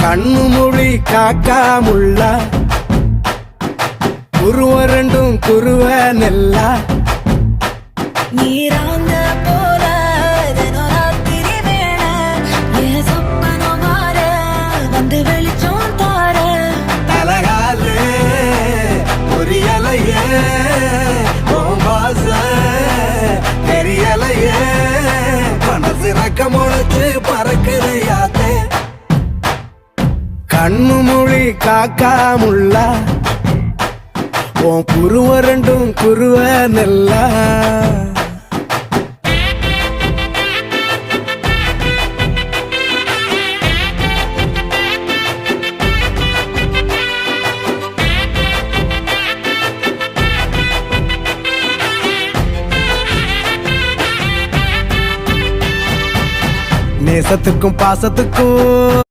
கண்ணு மொழி காக்காமுள்ள குருவ ரெண்டும் குருவ நெல்லா நீராங்க போல தினராத்திரி வேண என் சொப்பனம் மாற வந்து வெளிச்சம் தார தலகாலே பொரியலையே ஓம்பாச தெரியலையே மனசு ரக்க முளைச்சு பறக்குறையாத்தே கண்ணு மொழி காக்காமுள்ள உன் குருவ ரெண்டும் குருவ நெல்லா நேசத்துக்கும் பாசத்துக்கும்